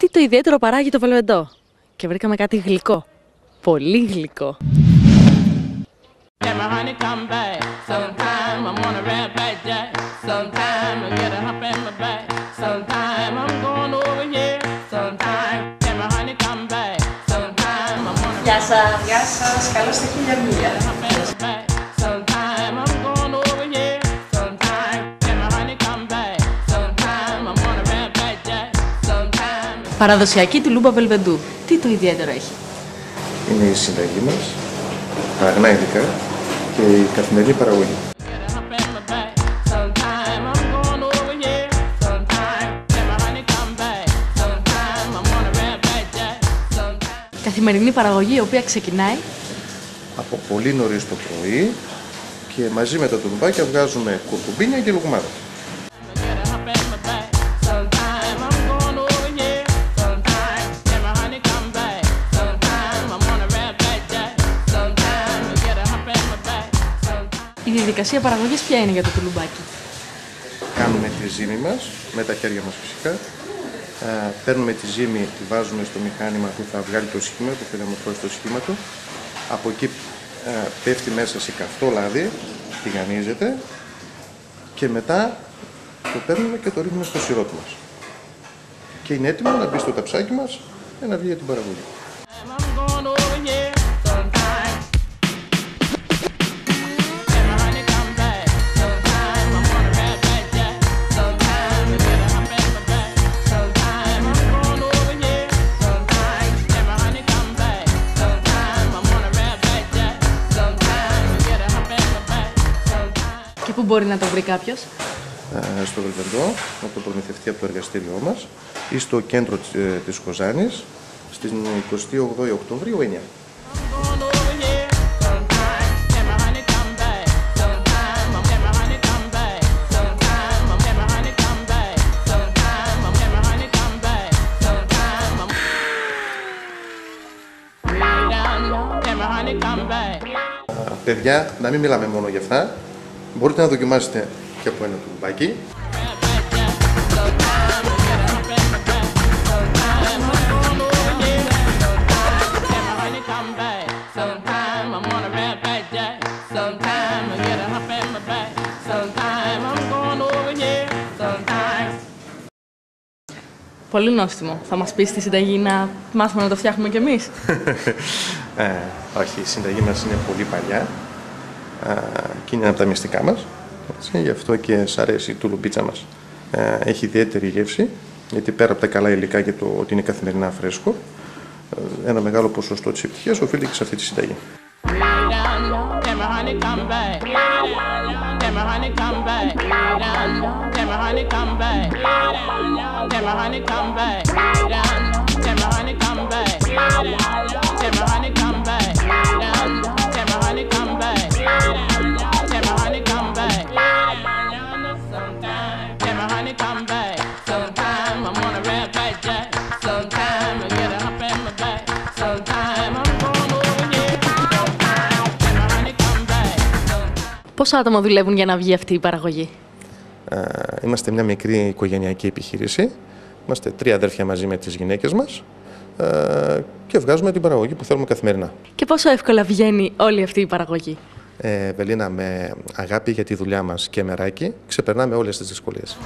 Τι το ιδιαίτερο παράγει το Βελβεντό? Και βρήκαμε κάτι γλυκό. Πολύ γλυκό. Γεια σας. Γεια σας. Καλώς στα χίλια μίλια. Παραδοσιακή τουλούμπα Βελβεντού. Τι το ιδιαίτερο έχει? Είναι η συνταγή μας, τα αγνά υλικά και η καθημερινή παραγωγή. Καθημερινή παραγωγή η οποία ξεκινάει Από πολύ νωρίς το πρωί και μαζί με τα τουλουμπάκια βγάζουμε κουρκουμπίνια και λουκουμάδα. η διαδικασία παραγωγής ποια είναι για το τουλουμπάκι? Κάνουμε τη ζύμη μας, με τα χέρια μας φυσικά. Παίρνουμε τη ζύμη, τη βάζουμε στο μηχάνημα που θα βγάλει το σχήμα, που θα διαμορφώσει το σχήμα του. Από εκεί πέφτει μέσα σε καυτό λάδι, τηγανίζεται και μετά το παίρνουμε και το ρίχνουμε στο σιρόπι μας. Και είναι έτοιμο να μπει στο ταψάκι μας και να βγει για την παραγωγή. Και πού μπορεί να το βρει κάποιος? Στο Βελβεντό, να το προμηθευτεί από το εργαστήριό μας ή στο κέντρο της Κοζάνης στην 28 Οκτωβρίου 9. Παιδιά, να μην μιλάμε μόνο για αυτά. Μπορείτε να δοκιμάσετε και από ένα τουλουμπάκι. Πολύ νόστιμο. Θα μας πεις τη συνταγή να μάθουμε να το φτιάχνουμε κι εμείς? Όχι, η συνταγή μας είναι πολύ παλιά και είναι από τα μυστικά μας. Έτσι, γι' αυτό και σ' αρέσει η τουλουμπίτσα μας. Έχει ιδιαίτερη γεύση, γιατί πέρα από τα καλά υλικά και το ότι είναι καθημερινά φρέσκο, ένα μεγάλο ποσοστό της επιτυχίας οφείλεται και σε αυτή τη συνταγή. Πόσα άτομα δουλεύουν για να βγει αυτή η παραγωγή? Είμαστε μια μικρή οικογενειακή επιχείρηση. Είμαστε 3 αδέρφια μαζί με τις γυναίκες μας και βγάζουμε την παραγωγή που θέλουμε καθημερινά. Και πόσο εύκολα βγαίνει όλη αυτή η παραγωγή? Βελίνα, με αγάπη για τη δουλειά μας και μεράκι, ξεπερνάμε όλες τις δυσκολίες.